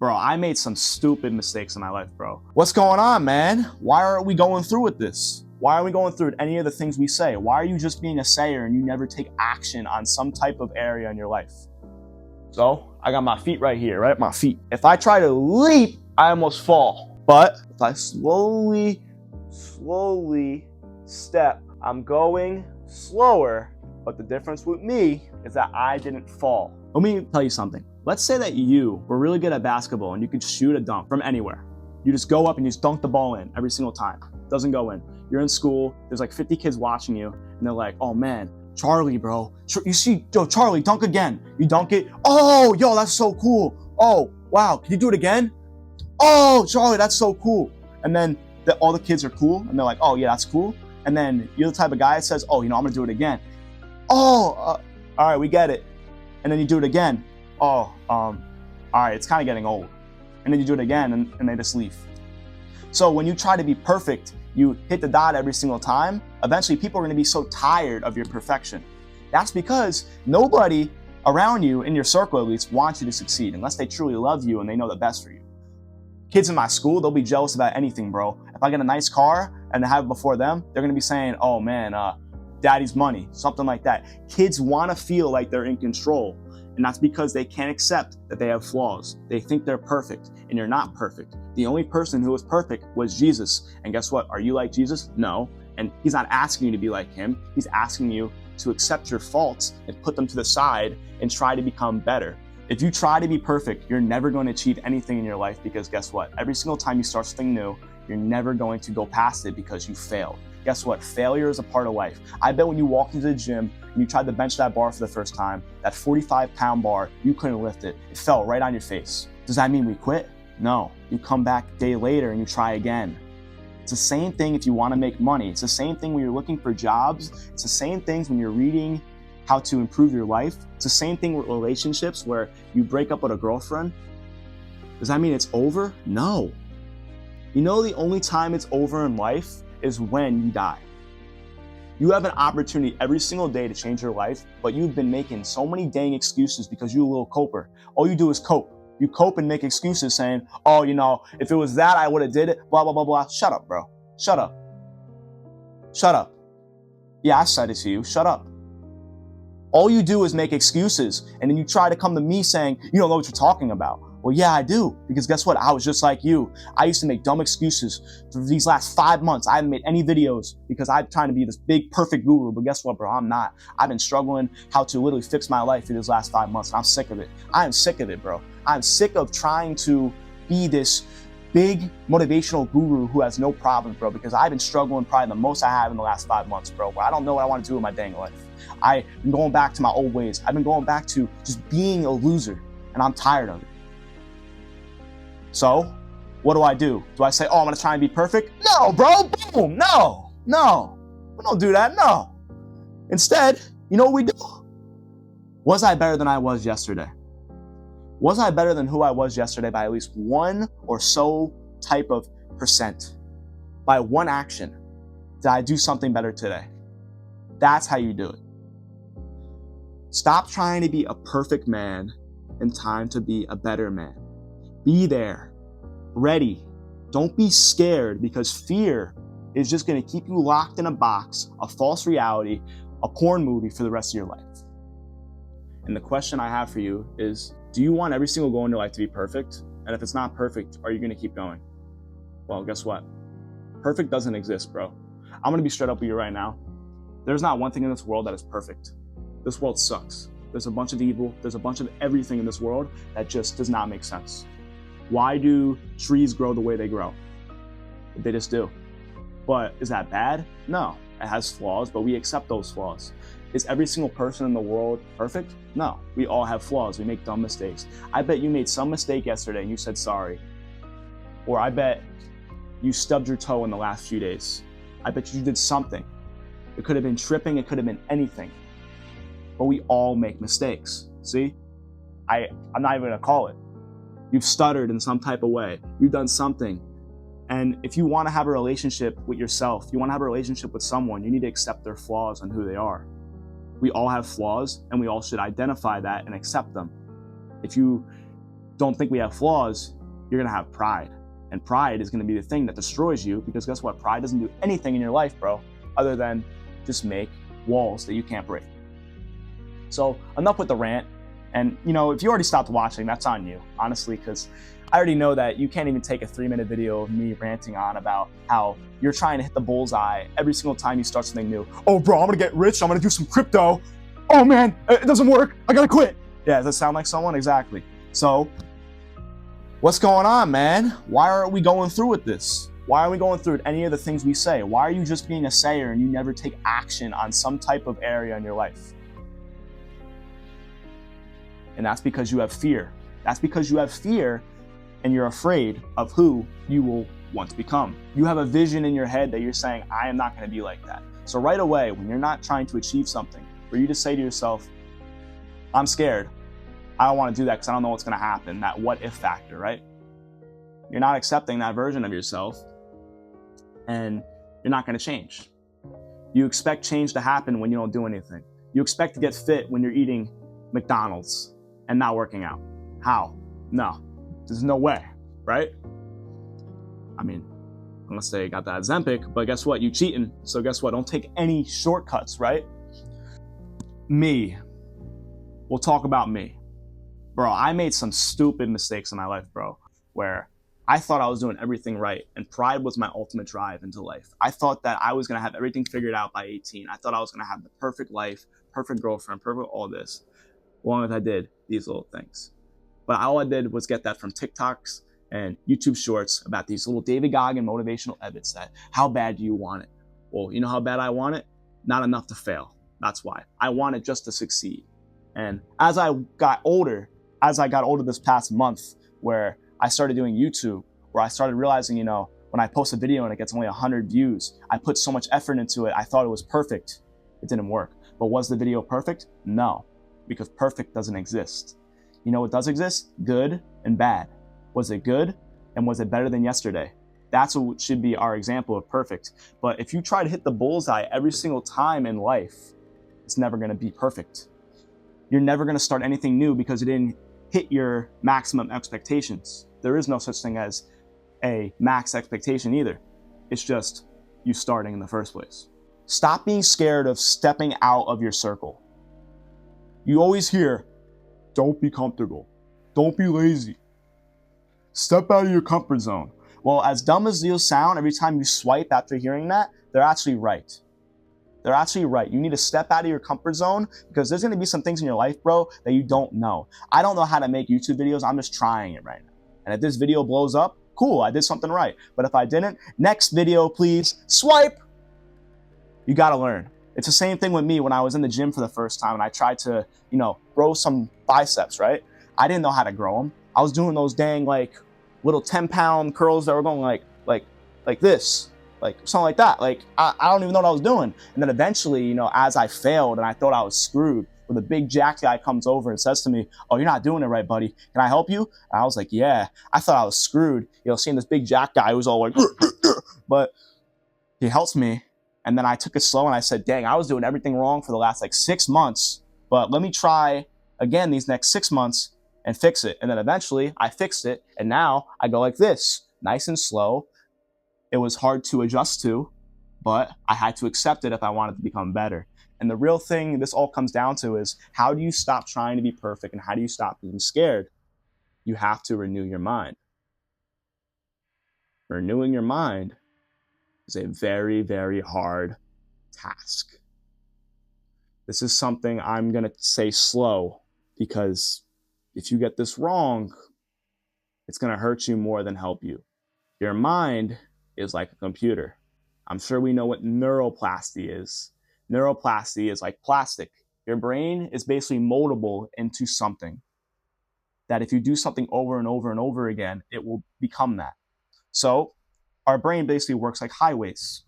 Bro, I made some stupid mistakes in my life, bro. What's going on, man? Why aren't we going through with this? Why are we going through any of the things we say? Why are you just being a sayer and you never take action on some type of area in your life? So, I got my feet right here, right? My feet. If I try to leap, I almost fall. But if I slowly step, I'm going slower. But the difference with me is that I didn't fall. Let me tell you something. Let's say that you were really good at basketball and you could shoot a dunk from anywhere. You just go up and you just dunk the ball in every single time. It doesn't go in. You're in school, there's like 50 kids watching you, and they're like, oh man, Charlie, bro. You see, yo, Charlie, dunk again. You dunk it. Oh, yo, that's so cool. Oh, wow, can you do it again? Oh, Charlie, that's so cool. And then all the kids are cool, and they're like, oh yeah, that's cool. And then you're the type of guy that says, oh, I'm gonna do it again. Oh, all right, we get it. And then you do it again. Oh, all right, it's kind of getting old. And then you do it again, and they just leave. So when you try to be perfect, you hit the dot every single time, eventually people are going to be so tired of your perfection. That's because nobody around you, in your circle at least, wants you to succeed unless they truly love you and they know the best for you. Kids in my school, they'll be jealous about anything, bro. If I get a nice car and I have it before them, they're going to be saying, oh man, daddy's money, something like that. Kids want to feel like they're in control. And that's because they can't accept that they have flaws. They think they're perfect, and you're not perfect. The only person who was perfect was Jesus. And guess what? Are you like Jesus? No. And he's not asking you to be like him. He's asking you to accept your faults and put them to the side and try to become better. If you try to be perfect, you're never going to achieve anything in your life because guess what? Every single time you start something new, you're never going to go past it because you failed. Guess what? Failure is a part of life. I bet when you walked into the gym and you tried to bench that bar for the first time, that 45-pound bar, you couldn't lift it. It fell right on your face. Does that mean we quit? No. You come back a day later and you try again. It's the same thing if you want to make money. It's the same thing when you're looking for jobs. It's the same things when you're reading how to improve your life. It's the same thing with relationships where you break up with a girlfriend. Does that mean it's over? No. You know the only time it's over in life is when you die. You have an opportunity every single day to change your life, but you've been making so many dang excuses because you're a little coper. All you do is cope. You cope and make excuses saying, oh, if it was that, I would have did it, blah, blah, blah, blah. Shut up, bro. Shut up. Shut up. Yeah, I said it to you. Shut up. All you do is make excuses, and then you try to come to me saying, you don't know what you're talking about. Well, yeah, I do, because guess what? I was just like you. I used to make dumb excuses. For these last 5 months, I haven't made any videos because I'm trying to be this big, perfect guru, but guess what, bro? I'm not. I've been struggling how to literally fix my life for these last 5 months, and I'm sick of it. I am sick of it, bro. I'm sick of trying to be this big motivational guru who has no problems, bro, because I've been struggling probably the most I have in the last 5 months, bro, where I don't know what I want to do with my dang life. I've been going back to my old ways. I've been going back to just being a loser, and I'm tired of it. So, what do? Do I say, oh, I'm going to try and be perfect? No, bro, boom, no. We don't do that, no. Instead, you know what we do? Was I better than I was yesterday? Was I better than who I was yesterday by at least 1 or so type of percent? By one action, did I do something better today? That's how you do it. Stop trying to be a perfect man in time to be a better man. Be there, ready. Don't be scared because fear is just going to keep you locked in a box, a false reality, a porn movie for the rest of your life. And the question I have for you is, do you want every single goal in your life to be perfect? And if it's not perfect, are you going to keep going? Well, guess what? Perfect doesn't exist, bro. I'm going to be straight up with you right now. There's not one thing in this world that is perfect. This world sucks. There's a bunch of evil. There's a bunch of everything in this world that just does not make sense. Why do trees grow the way they grow? They just do. But is that bad? No. It has flaws, but we accept those flaws. Is every single person in the world perfect? No. We all have flaws. We make dumb mistakes. I bet you made some mistake yesterday and you said sorry. Or I bet you stubbed your toe in the last few days. I bet you did something. It could have been tripping. It could have been anything. But we all make mistakes. See? I'm not even going to call it. You've stuttered in some type of way. You've done something. And if you want to have a relationship with yourself, you want to have a relationship with someone, you need to accept their flaws and who they are. We all have flaws, and we all should identify that and accept them. If you don't think we have flaws, you're gonna have pride. And pride is gonna be the thing that destroys you, because guess what? Pride doesn't do anything in your life, bro, other than just make walls that you can't break. So enough with the rant. And if you already stopped watching, that's on you, honestly, because I already know that you can't even take a 3-minute video of me ranting on about how you're trying to hit the bullseye every single time you start something new. Oh, bro, I'm gonna get rich. I'm gonna do some crypto. Oh man, it doesn't work. I gotta quit. Yeah, does that sound like someone? Exactly. So what's going on, man? Why aren't we going through with this? Why are we going through with any of the things we say? Why are you just being a sayer and you never take action on some type of area in your life? And that's because you have fear. That's because you have fear and you're afraid of who you will once become. You have a vision in your head that you're saying, I am not going to be like that. So right away, when you're not trying to achieve something, for you to say to yourself, I'm scared. I don't want to do that because I don't know what's going to happen. That what if factor, right? You're not accepting that version of yourself and you're not going to change. You expect change to happen when you don't do anything. You expect to get fit when you're eating McDonald's and not working out. How? No, there's no way, right? I mean, unless they got that Ozempic, but guess what? You cheating. So guess what? Don't take any shortcuts, right? Me. We'll talk about me. Bro, I made some stupid mistakes in my life, bro, where I thought I was doing everything right, and pride was my ultimate drive into life. I thought that I was going to have everything figured out by 18. I thought I was going to have the perfect life, perfect girlfriend, perfect all this, as long as I did these little things. But all I did was get that from TikToks and YouTube shorts about these little David Goggin motivational edits that, how bad do you want it? Well, you know how bad I want it? Not enough to fail. That's why. I want it just to succeed. And as I got older this past month, where I started doing YouTube, where I started realizing, when I post a video and it gets only 100 views, I put so much effort into it. I thought it was perfect. It didn't work. But was the video perfect? No, because perfect doesn't exist. You know what does exist? Good and bad. Was it good? And was it better than yesterday? That's what should be our example of perfect. But if you try to hit the bullseye every single time in life, it's never going to be perfect. You're never going to start anything new because you didn't hit your maximum expectations. There is no such thing as a max expectation either. It's just you starting in the first place. Stop being scared of stepping out of your circle. You always hear, don't be comfortable. Don't be lazy. Step out of your comfort zone. Well, as dumb as these sound, every time you swipe after hearing that, they're actually right. They're actually right. You need to step out of your comfort zone because there's going to be some things in your life, bro, that you don't know. I don't know how to make YouTube videos. I'm just trying it right now. And if this video blows up, cool, I did something right. But if I didn't, next video, please, swipe. You got to learn. It's the same thing with me when I was in the gym for the first time and I tried to, grow some biceps, right? I didn't know how to grow them. I was doing those dang, little 10-pound curls that were going like this. Something like that. I don't even know what I was doing. And then eventually, as I failed and I thought I was screwed, where the big jack guy comes over and says to me, oh, you're not doing it right, buddy. Can I help you? And I was like, yeah. I thought I was screwed. Seeing this big jack guy who was all like, but he helps me. And then I took it slow and I said, dang, I was doing everything wrong for the last 6 months, but let me try again these next 6 months and fix it. And then eventually I fixed it. And now I go like this, nice and slow. It was hard to adjust to, but I had to accept it if I wanted to become better. And the real thing this all comes down to is, how do you stop trying to be perfect and how do you stop being scared? You have to renew your mind. Renewing your mind is a very, very hard task. This is something I'm going to say slow, because if you get this wrong, it's going to hurt you more than help you. Your mind is like a computer. I'm sure we know what neuroplasty is. Neuroplasty is like plastic. Your brain is basically moldable into something that if you do something over and over and over again, it will become that. So our brain basically works like highways,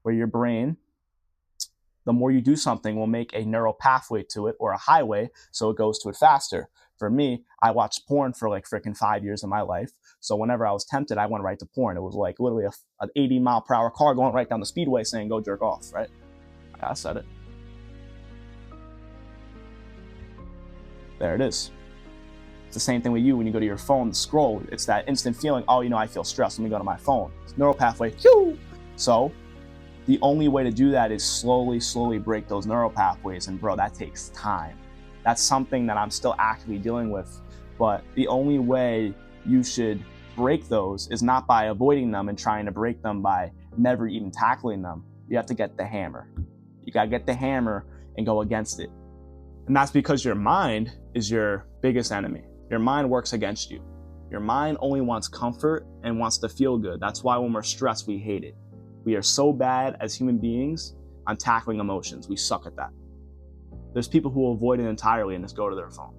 where your brain, the more you do something, will make a neural pathway to it, or a highway, so it goes to it faster. For me, I watched porn for freaking 5 years of my life. So whenever I was tempted, I went right to porn. It was literally an 80-mile-per-hour car going right down the speedway saying, go jerk off, right? I said it. There it is. the same thing with you when you go to your phone, scroll. It's that instant feeling, oh, I feel stressed. Let me go to my phone. It's neural pathway. Phew! So the only way to do that is slowly break those neural pathways. And bro, that takes time. That's something that I'm still actively dealing with. But the only way you should break those is not by avoiding them and trying to break them by never even tackling them. You have to get the hammer. You gotta get the hammer and go against it. And that's because your mind is your biggest enemy. Your mind works against you. Your mind only wants comfort and wants to feel good. That's why when we're stressed, we hate it. We are so bad as human beings on tackling emotions. We suck at that. There's people who will avoid it entirely and just go to their phone.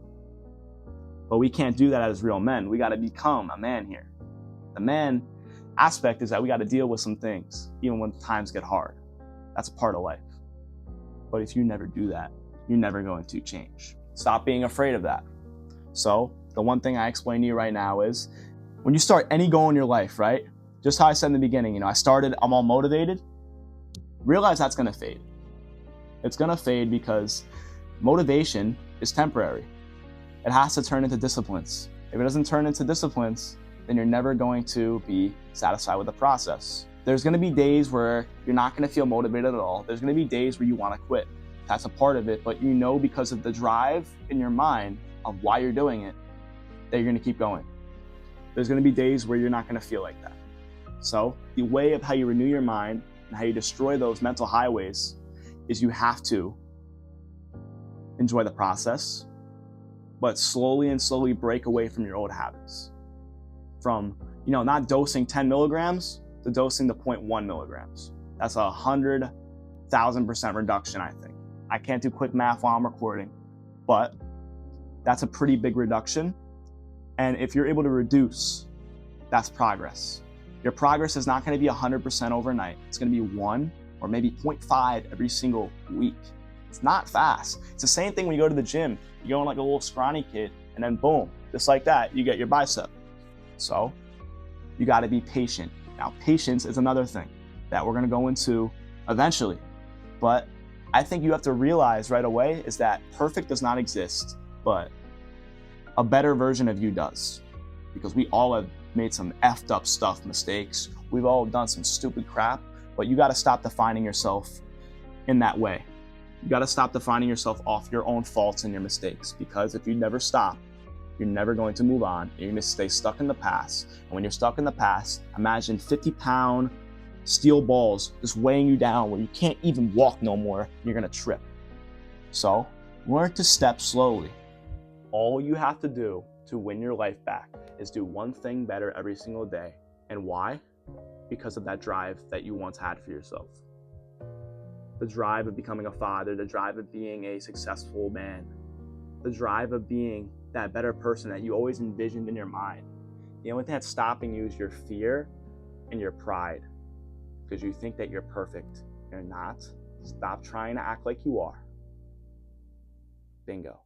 But we can't do that as real men. We got to become a man here. The man aspect is that we got to deal with some things, even when times get hard. That's a part of life. But if you never do that, you're never going to change. Stop being afraid of that. So the one thing I explain to you right now is when you start any goal in your life, right? Just how I said in the beginning, I'm all motivated. Realize that's going to fade. It's going to fade because motivation is temporary. It has to turn into disciplines. If it doesn't turn into disciplines, then you're never going to be satisfied with the process. There's going to be days where you're not going to feel motivated at all. There's going to be days where you want to quit. That's a part of it, but because of the drive in your mind of why you're doing it, that you're going to keep going. There's going to be days where you're not going to feel like that. So the way of how you renew your mind and how you destroy those mental highways is you have to enjoy the process, but slowly break away from your old habits. From, not dosing 10 milligrams to dosing the 0.1 milligrams. That's 100,000% reduction, I think. I can't do quick math while I'm recording, but that's a pretty big reduction. And if you're able to reduce, that's progress. Your progress is not going to be 100% overnight. It's going to be 1 or maybe 0.5 every single week. It's not fast. It's the same thing when you go to the gym. You go in like a little scrawny kid, and then boom, just like that, you get your bicep. So you got to be patient. Now, patience is another thing that we're going to go into eventually. But I think you have to realize right away is that perfect does not exist, but a better version of you does. Because we all have made some effed up stuff, mistakes. We've all done some stupid crap, but you got to stop defining yourself in that way. You got to stop defining yourself off your own faults and your mistakes, because if you never stop, you're never going to move on. You're going to stay stuck in the past. And when you're stuck in the past, imagine 50-pound steel balls just weighing you down where you can't even walk no more. You're going to trip. So learn to step slowly. All you have to do to win your life back is do one thing better every single day. And why? Because of that drive that you once had for yourself. The drive of becoming a father, the drive of being a successful man, the drive of being that better person that you always envisioned in your mind. The only thing that's stopping you is your fear and your pride, because you think that you're perfect. You're not. Stop trying to act like you are. Bingo.